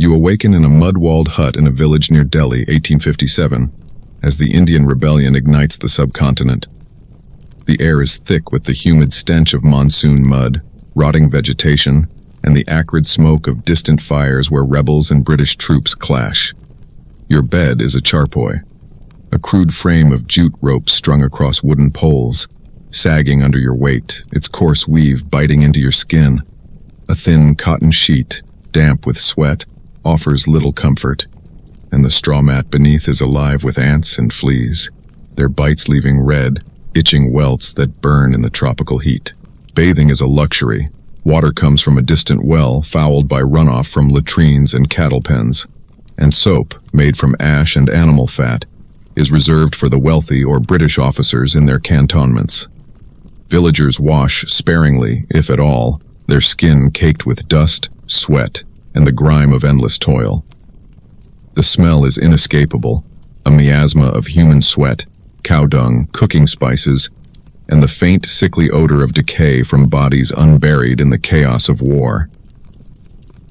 You awaken in a mud-walled hut in a village near Delhi, 1857, as the Indian rebellion ignites the subcontinent. The air is thick with the humid stench of monsoon mud, rotting vegetation, and the acrid smoke of distant fires where rebels and British troops clash. Your bed is a charpoy, a crude frame of jute rope strung across wooden poles, sagging under your weight, its coarse weave biting into your skin. A thin cotton sheet, damp with sweat, offers little comfort, and the straw mat beneath is alive with ants and fleas, their bites leaving red, itching welts that burn in the tropical heat. Bathing is a luxury. Water comes from a distant well, fouled by runoff from latrines and cattle pens, and soap, made from ash and animal fat, is reserved for the wealthy or British officers in their cantonments. Villagers wash sparingly, if at all, their skin caked with dust, sweat, and the grime of endless toil. The smell is inescapable, a miasma of human sweat, cow dung, cooking spices, and the faint, sickly odor of decay from bodies unburied in the chaos of war.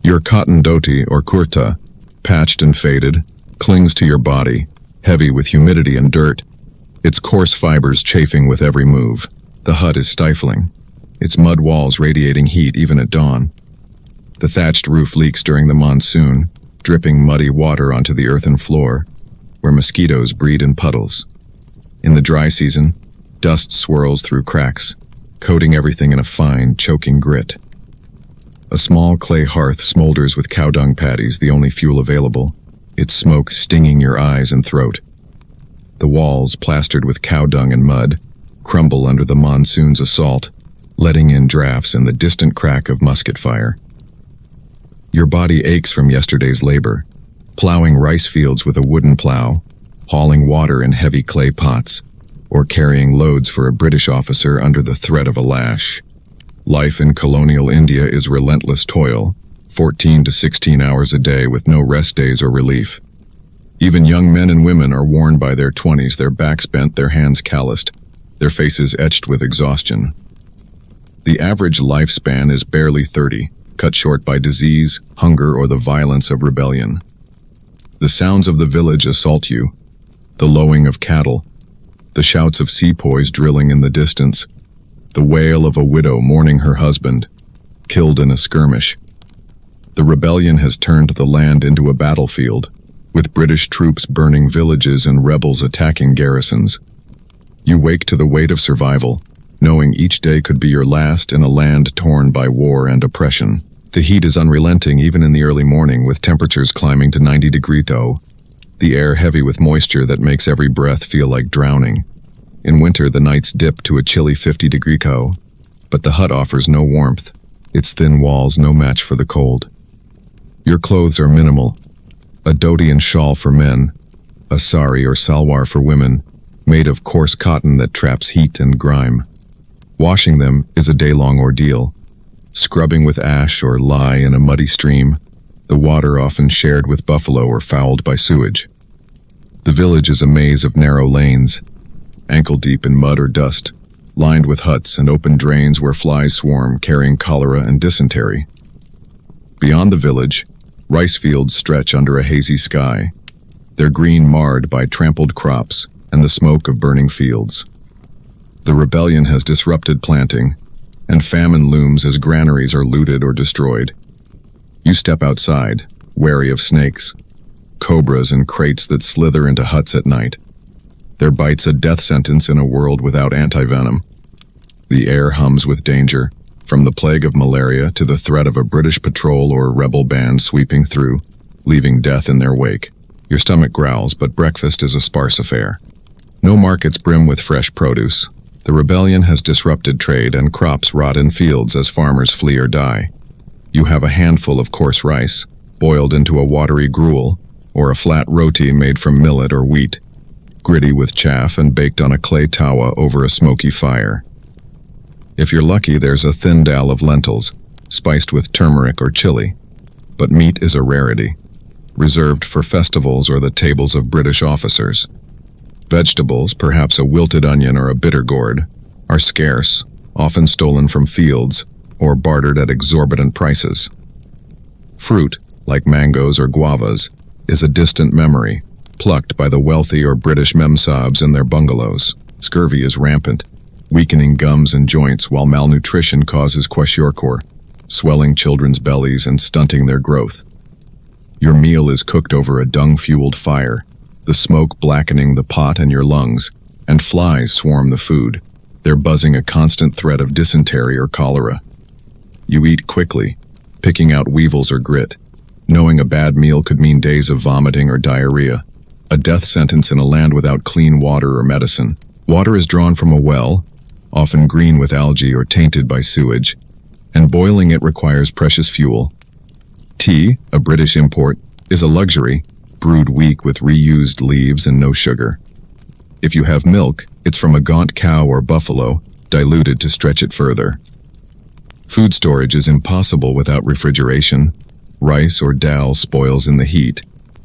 Your cotton dhoti or kurta, patched and faded, clings to your body, heavy with humidity and dirt, its coarse fibers chafing with every move. The hut is stifling, its mud walls radiating heat even at dawn. The thatched roof leaks during the monsoon, dripping muddy water onto the earthen floor, where mosquitoes breed in puddles. In the dry season, dust swirls through cracks, coating everything in a fine, choking grit. A small clay hearth smolders with cow dung patties, the only fuel available, its smoke stinging your eyes and throat. The walls, plastered with cow dung and mud, crumble under the monsoon's assault, letting in drafts and the distant crack of musket fire. Your body aches from yesterday's labor, plowing rice fields with a wooden plow, hauling water in heavy clay pots, or carrying loads for a British officer under the threat of a lash. Life in colonial India is relentless toil, 14 to 16 hours a day with no rest days or relief. Even young men and women are worn by their 20s, their backs bent, their hands calloused, their faces etched with exhaustion. The average lifespan is barely 30, cut short by disease, hunger, or the violence of rebellion. The sounds of the village assault you, the lowing of cattle, the shouts of sepoys drilling in the distance, the wail of a widow mourning her husband, killed in a skirmish. The rebellion has turned the land into a battlefield, with British troops burning villages and rebels attacking garrisons. You wake to the weight of survival, knowing each day could be your last in a land torn by war and oppression. The heat is unrelenting even in the early morning, with temperatures climbing to 90-degree though, the air heavy with moisture that makes every breath feel like drowning. In winter, the nights dip to a chilly 50-degree co, but the hut offers no warmth, its thin walls no match for the cold. Your clothes are minimal, a dhoti and shawl for men, a sari or salwar for women, made of coarse cotton that traps heat and grime. Washing them is a day-long ordeal, scrubbing with ash or lye in a muddy stream, the water often shared with buffalo or fouled by sewage. The village is a maze of narrow lanes, ankle-deep in mud or dust, lined with huts and open drains where flies swarm, carrying cholera and dysentery. Beyond the village, rice fields stretch under a hazy sky, their green marred by trampled crops and the smoke of burning fields. The rebellion has disrupted planting, and famine looms as granaries are looted or destroyed. You step outside, wary of snakes, cobras and crates that slither into huts at night. Their bite's a death sentence in a world without antivenom. The air hums with danger, from the plague of malaria to the threat of a British patrol or rebel band sweeping through, leaving death in their wake. Your stomach growls, but breakfast is a sparse affair. No markets brim with fresh produce. The rebellion has disrupted trade, and crops rot in fields as farmers flee or die. You have a handful of coarse rice, boiled into a watery gruel, or a flat roti made from millet or wheat, gritty with chaff and baked on a clay tawa over a smoky fire. If you're lucky, there's a thin dal of lentils, spiced with turmeric or chili, but meat is a rarity, reserved for festivals or the tables of British officers. Vegetables, perhaps a wilted onion or a bitter gourd, are scarce, often stolen from fields or bartered at exorbitant prices. Fruit, like mangoes or guavas, is a distant memory, plucked by the wealthy or British memsahibs in their bungalows. Scurvy is rampant, weakening gums and joints, while malnutrition causes kwashiorkor, swelling children's bellies and stunting their growth. Your meal is cooked over a dung-fueled fire, the smoke blackening the pot and your lungs, and flies swarm the food, their buzzing a constant threat of dysentery or cholera. You eat quickly, picking out weevils or grit, knowing a bad meal could mean days of vomiting or diarrhea, a death sentence in a land without clean water or medicine. Water is drawn from a well, often green with algae or tainted by sewage, and boiling it requires precious fuel. Tea, a British import, is a luxury, brewed weak with reused leaves and no sugar. If you have milk, it's from a gaunt cow or buffalo, diluted to stretch it further. Food storage is impossible without refrigeration. Rice or dal spoils in the heat,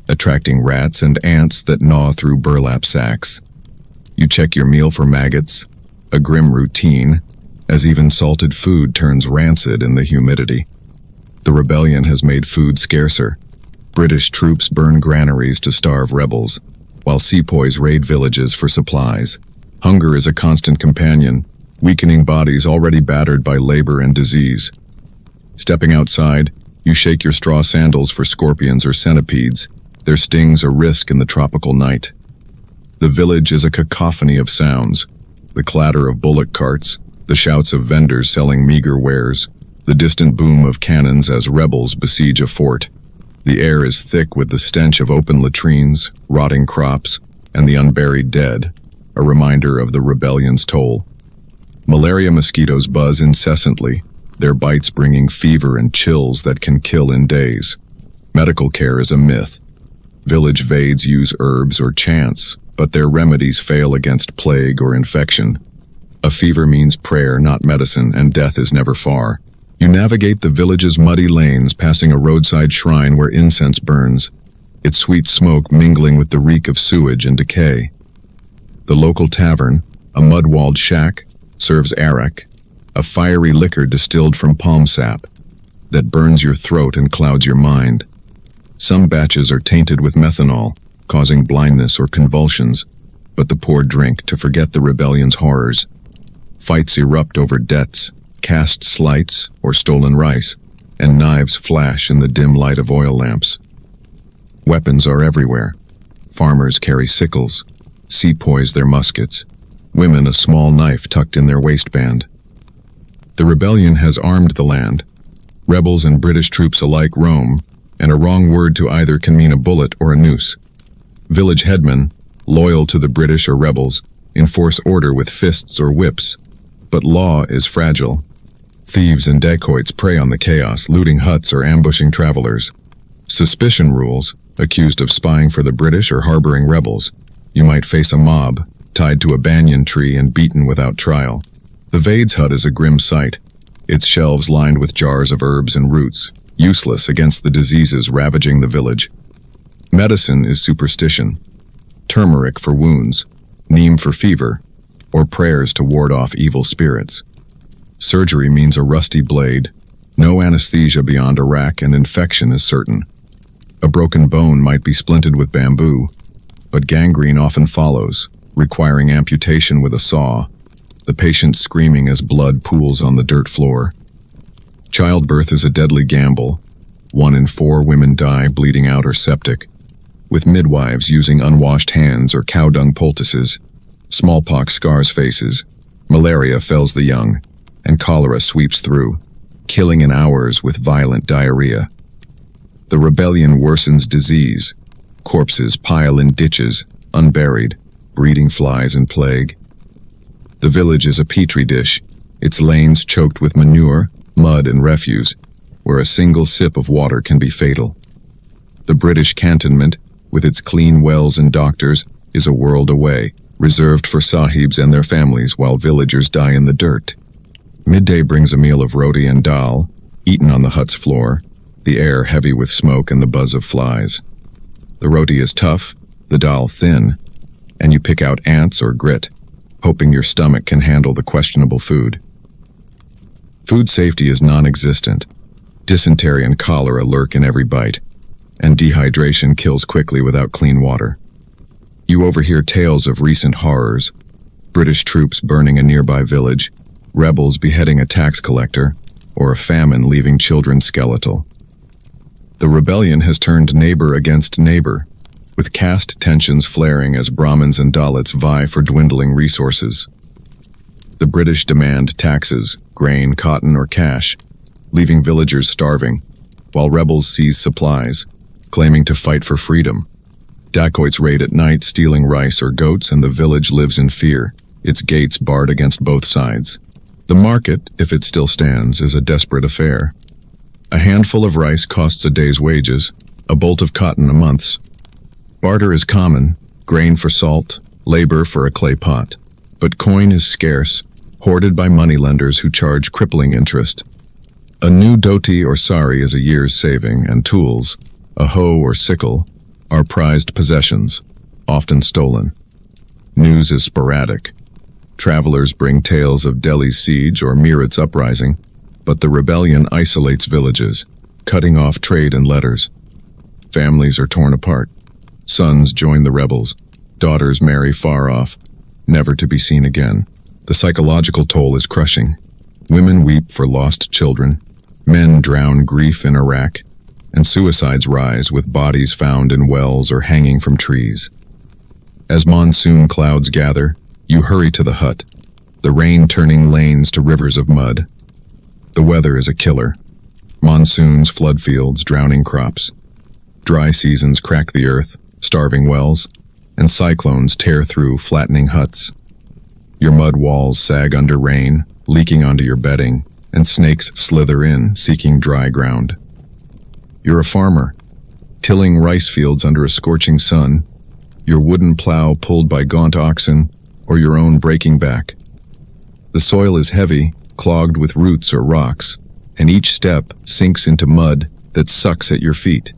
attracting rats and ants that gnaw through burlap sacks. You check your meal for maggots, a grim routine, as even salted food turns rancid in the humidity. The rebellion has made food scarcer. British troops burn granaries to starve rebels, while sepoys raid villages for supplies. Hunger is a constant companion, weakening bodies already battered by labor and disease. Stepping outside, you shake your straw sandals for scorpions or centipedes, their stings a risk in the tropical night. The village is a cacophony of sounds, the clatter of bullock carts, the shouts of vendors selling meager wares, the distant boom of cannons as rebels besiege a fort. The air is thick with the stench of open latrines, rotting crops, and the unburied dead, a reminder of the rebellion's toll. Malaria mosquitoes buzz incessantly, their bites bringing fever and chills that can kill in days. Medical care is a myth. Village vaids use herbs or chants, but their remedies fail against plague or infection. A fever means prayer, not medicine, and death is never far. You navigate the village's muddy lanes, passing a roadside shrine where incense burns, its sweet smoke mingling with the reek of sewage and decay. The local tavern, a mud-walled shack, serves arak, a fiery liquor distilled from palm sap that burns your throat and clouds your mind. Some batches are tainted with methanol, causing blindness or convulsions, but the poor drink to forget the rebellion's horrors. Fights erupt over debts, cast slights or stolen rice, and knives flash in the dim light of oil lamps. Weapons are everywhere. Farmers carry sickles, sepoys their muskets, women a small knife tucked in their waistband. The rebellion has armed the land. Rebels and British troops alike roam, and a wrong word to either can mean a bullet or a noose. Village headmen, loyal to the British or rebels, enforce order with fists or whips, but law is fragile. Thieves and dacoits prey on the chaos, looting huts or ambushing travelers. Suspicion rules, accused of spying for the British or harboring rebels. You might face a mob, tied to a banyan tree and beaten without trial. The Vaids hut is a grim sight, its shelves lined with jars of herbs and roots, useless against the diseases ravaging the village. Medicine is superstition. Turmeric for wounds, neem for fever, or prayers to ward off evil spirits. Surgery means a rusty blade, no anesthesia beyond a rack, and infection is certain. A broken bone might be splinted with bamboo, but gangrene often follows, requiring amputation with a saw, the patient screaming as blood pools on the dirt floor. Childbirth is a deadly gamble. 1 in 4 women die bleeding out or septic, with midwives using unwashed hands or cow dung poultices. Smallpox scars faces, malaria fells the young, and cholera sweeps through, killing in hours with violent diarrhea. The rebellion worsens disease. Corpses pile in ditches, unburied, breeding flies and plague. The village is a petri dish, its lanes choked with manure, mud, and refuse, where a single sip of water can be fatal. The British cantonment, with its clean wells and doctors, is a world away, reserved for sahibs and their families while villagers die in the dirt. Midday brings a meal of roti and dal, eaten on the hut's floor, the air heavy with smoke and the buzz of flies. The roti is tough, the dal thin, and you pick out ants or grit, hoping your stomach can handle the questionable food. Food safety is non-existent. Dysentery and cholera lurk in every bite, and dehydration kills quickly without clean water. You overhear tales of recent horrors: British troops burning a nearby village, rebels beheading a tax collector, or a famine leaving children skeletal. The rebellion has turned neighbor against neighbor, with caste tensions flaring as Brahmins and Dalits vie for dwindling resources. The British demand taxes, grain, cotton, or cash, leaving villagers starving, while rebels seize supplies, claiming to fight for freedom. Dacoits raid at night, stealing rice or goats, and the village lives in fear, its gates barred against both sides. The market, if it still stands, is a desperate affair. A handful of rice costs a day's wages, a bolt of cotton a month's. Barter is common, grain for salt, labor for a clay pot. But coin is scarce, hoarded by moneylenders who charge crippling interest. A new dhoti or sari is a year's saving, and tools, a hoe or sickle, are prized possessions, often stolen. News is sporadic. Travelers bring tales of Delhi's siege or Meerut's uprising, but the rebellion isolates villages, cutting off trade and letters. Families are torn apart. Sons join the rebels. Daughters marry far off, never to be seen again. The psychological toll is crushing. Women weep for lost children. Men drown grief in Iraq. And suicides rise with bodies found in wells or hanging from trees. As monsoon clouds gather, you hurry to the hut, the rain turning lanes to rivers of mud. The weather is a killer. Monsoons flood fields, drowning crops. Dry seasons crack the earth, starving wells, and cyclones tear through, flattening huts. Your mud walls sag under rain, leaking onto your bedding, and snakes slither in, seeking dry ground. You're a farmer, tilling rice fields under a scorching sun, your wooden plow pulled by gaunt oxen, or your own breaking back. The soil is heavy, clogged with roots or rocks, and each step sinks into mud that sucks at your feet.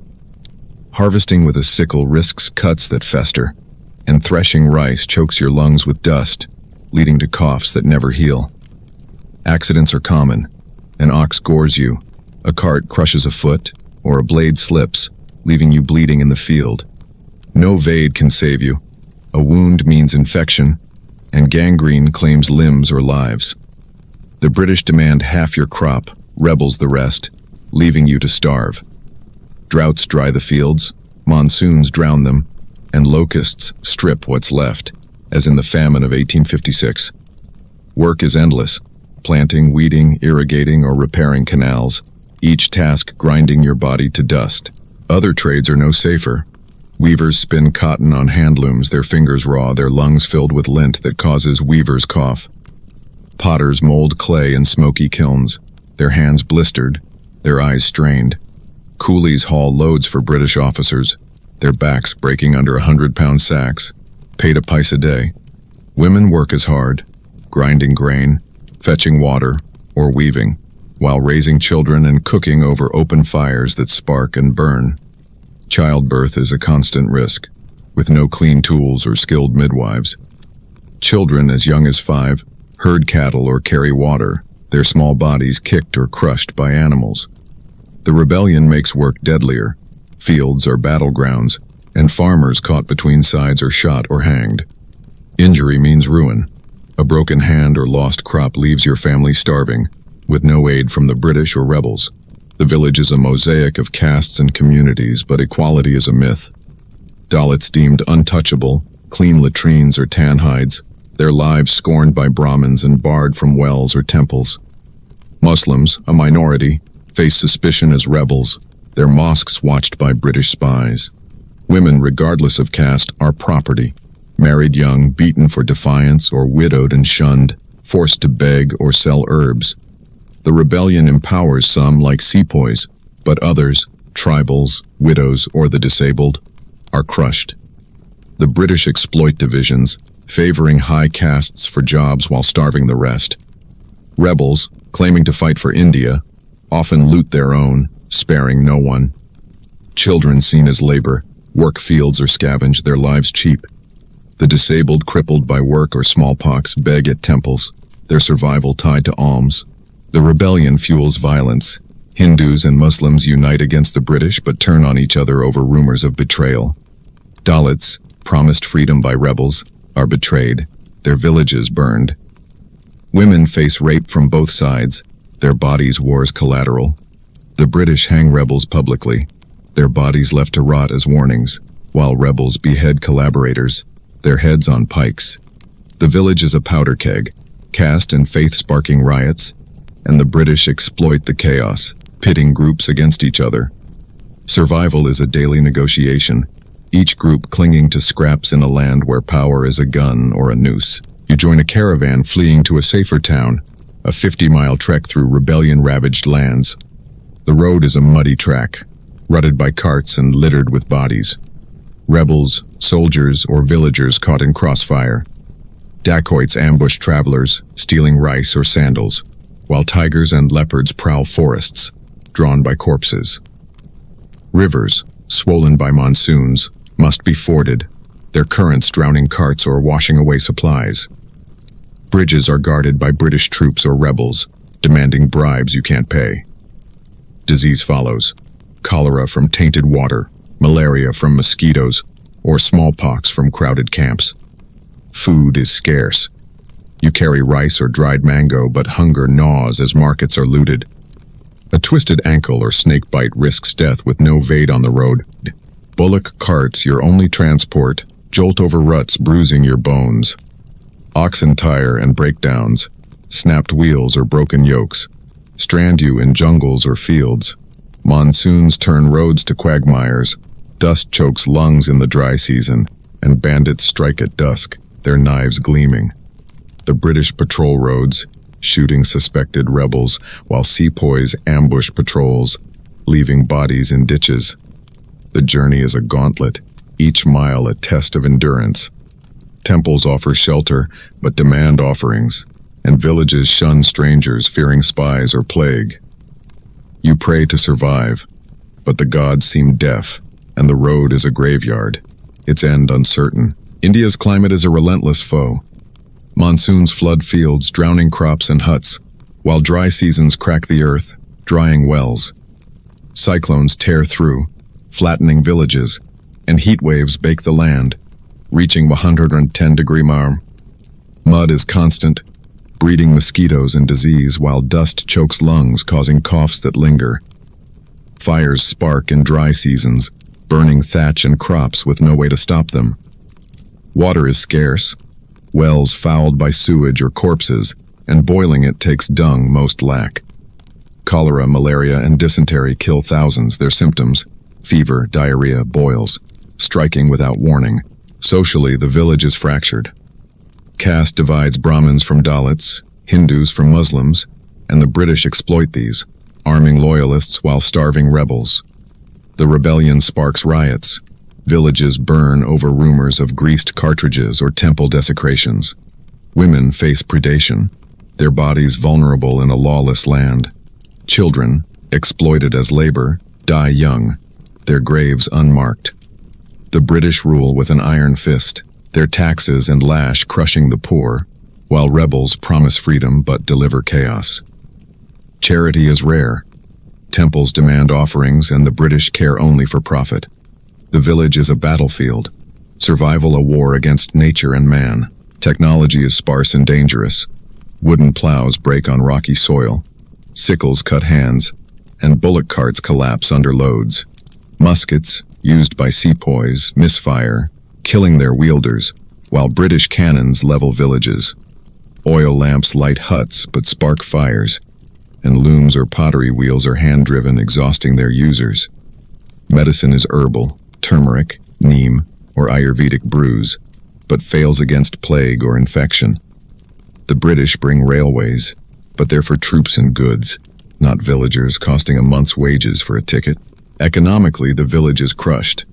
Harvesting with a sickle risks cuts that fester, and threshing rice chokes your lungs with dust, leading to coughs that never heal. Accidents are common. An ox gores you, a cart crushes a foot, or a blade slips, leaving you bleeding in the field. No Vade can save you. A wound means infection, and gangrene claims limbs or lives. The British demand half your crop, rebels the rest, leaving you to starve. Droughts dry the fields, monsoons drown them, and locusts strip what's left, as in the famine of 1856. Work is endless, planting, weeding, irrigating, or repairing canals, each task grinding your body to dust. Other trades are no safer. Weavers spin cotton on handlooms, their fingers raw, their lungs filled with lint that causes weavers' cough. Potters mold clay in smoky kilns, their hands blistered, their eyes strained. Coolies haul loads for British officers, their backs breaking under 100-pound sacks, paid a pice a day. Women work as hard, grinding grain, fetching water, or weaving, while raising children and cooking over open fires that spark and burn. Childbirth is a constant risk, with no clean tools or skilled midwives. Children as young as 5 herd cattle or carry water, their small bodies kicked or crushed by animals. The rebellion makes work deadlier. Fields are battlegrounds, and farmers caught between sides are shot or hanged. Injury means ruin. A broken hand or lost crop leaves your family starving, with no aid from the British or rebels. The village is a mosaic of castes and communities, but equality is a myth. Dalits deemed untouchable, clean latrines or tan hides, their lives scorned by Brahmins and barred from wells or temples. Muslims, a minority, face suspicion as rebels, their mosques watched by British spies. Women, regardless of caste, are property, married young, beaten for defiance, or widowed and shunned, forced to beg or sell herbs. The rebellion empowers some like sepoys, but others, tribals, widows, or the disabled, are crushed. The British exploit divisions, favoring high castes for jobs while starving the rest. Rebels, claiming to fight for India, often loot their own, sparing no one. Children seen as labor, work fields or scavenge, their lives cheap. The disabled, crippled by work or smallpox, beg at temples, their survival tied to alms. The rebellion fuels violence, Hindus and Muslims unite against the British but turn on each other over rumors of betrayal. Dalits, promised freedom by rebels, are betrayed, their villages burned. Women face rape from both sides, their bodies war's collateral. The British hang rebels publicly, their bodies left to rot as warnings, while rebels behead collaborators, their heads on pikes. The village is a powder keg, caste and faith-sparking riots, and the British exploit the chaos, pitting groups against each other. Survival is a daily negotiation, each group clinging to scraps in a land where power is a gun or a noose. You join a caravan fleeing to a safer town, a 50-mile trek through rebellion-ravaged lands. The road is a muddy track, rutted by carts and littered with bodies. Rebels, soldiers, or villagers caught in crossfire. Dacoits ambush travelers, stealing rice or sandals, while tigers and leopards prowl forests, drawn by corpses. Rivers, swollen by monsoons, must be forded, their currents drowning carts or washing away supplies. Bridges are guarded by British troops or rebels, demanding bribes you can't pay. Disease follows: cholera from tainted water, malaria from mosquitoes, or smallpox from crowded camps. Food is scarce. You carry rice or dried mango, but hunger gnaws as markets are looted. A twisted ankle or snake bite risks death with no aid on the road. Bullock carts, your only transport, jolt over ruts, bruising your bones. Oxen tire and breakdowns, snapped wheels or broken yokes, strand you in jungles or fields. Monsoons turn roads to quagmires, dust chokes lungs in the dry season, and bandits strike at dusk, their knives gleaming. The British patrol roads, shooting suspected rebels, while sepoys ambush patrols, leaving bodies in ditches. The journey is a gauntlet, each mile a test of endurance. Temples offer shelter, but demand offerings, and villages shun strangers, fearing spies or plague. You pray to survive, but the gods seem deaf, and the road is a graveyard, its end uncertain. India's climate is a relentless foe. Monsoons flood fields, drowning crops and huts, while dry seasons crack the earth, drying wells. Cyclones tear through, flattening villages, and heat waves bake the land, reaching 110-degree marm. Mud is constant, breeding mosquitoes and disease, while dust chokes lungs, causing coughs that linger. Fires spark in dry seasons, burning thatch and crops with no way to stop them. Water is scarce, wells fouled by sewage or corpses, and boiling it takes dung most lack. Cholera, malaria, and dysentery kill thousands, their symptoms: fever, diarrhea, boils, striking without warning. Socially, the village is fractured. Caste divides Brahmins from Dalits, Hindus from Muslims, and the British exploit these, arming loyalists while starving rebels. The rebellion sparks riots. Villages burn over rumors of greased cartridges or temple desecrations. Women face predation, their bodies vulnerable in a lawless land. Children, exploited as labor, die young, their graves unmarked. The British rule with an iron fist, their taxes and lash crushing the poor, while rebels promise freedom but deliver chaos. Charity is rare. Temples demand offerings, and the British care only for profit. The village is a battlefield, survival a war against nature and man. Technology is sparse and dangerous. Wooden plows break on rocky soil, sickles cut hands, and bullock carts collapse under loads. Muskets, used by sepoys, misfire, killing their wielders, while British cannons level villages. Oil lamps light huts but spark fires, and looms or pottery wheels are hand-driven, exhausting their users. Medicine is herbal, turmeric, neem, or Ayurvedic brews, but fails against plague or infection. The British bring railways, but they're for troops and goods, not villagers, costing a month's wages for a ticket. Economically, the village is crushed.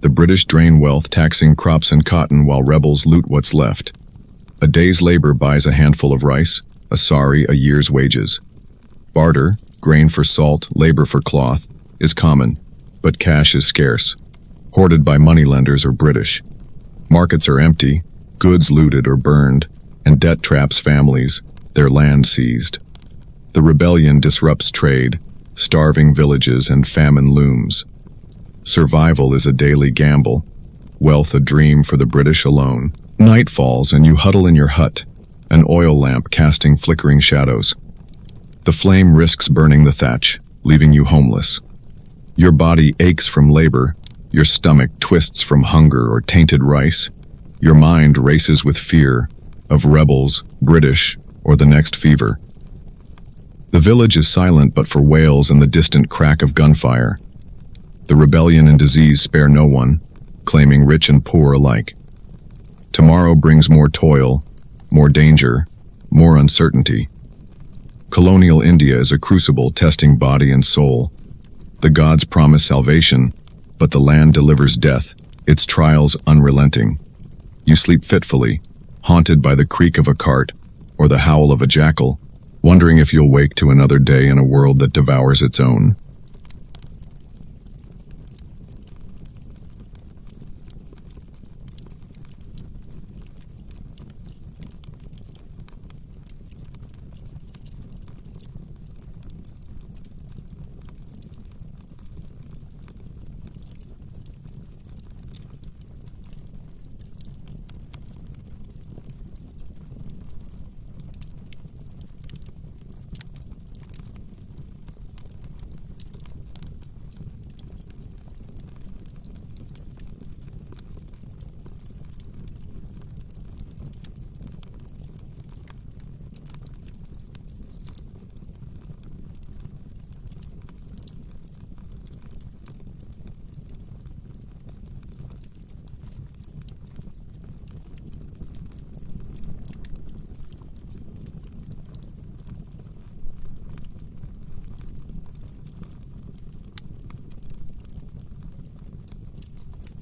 The British drain wealth, taxing crops and cotton, while rebels loot what's left. A day's labor buys a handful of rice, a sari a year's wages. Barter, grain for salt, labor for cloth, is common, but cash is scarce, hoarded by moneylenders or British. Markets are empty, goods looted or burned, and debt traps families, their land seized. The rebellion disrupts trade, starving villages, and famine looms. Survival is a daily gamble, wealth a dream for the British alone. Night falls and you huddle in your hut, an oil lamp casting flickering shadows. The flame risks burning the thatch, leaving you homeless. Your body aches from labor, your stomach twists from hunger or tainted rice. Your mind races with fear of rebels, British, or the next fever. The village is silent but for wails and the distant crack of gunfire. The rebellion and disease spare no one, claiming rich and poor alike. Tomorrow brings more toil, more danger, more uncertainty. Colonial India is a crucible testing body and soul. The gods promise salvation, but the land delivers death, its trials unrelenting. You sleep fitfully, haunted by the creak of a cart or the howl of a jackal, wondering if you'll wake to another day in a world that devours its own.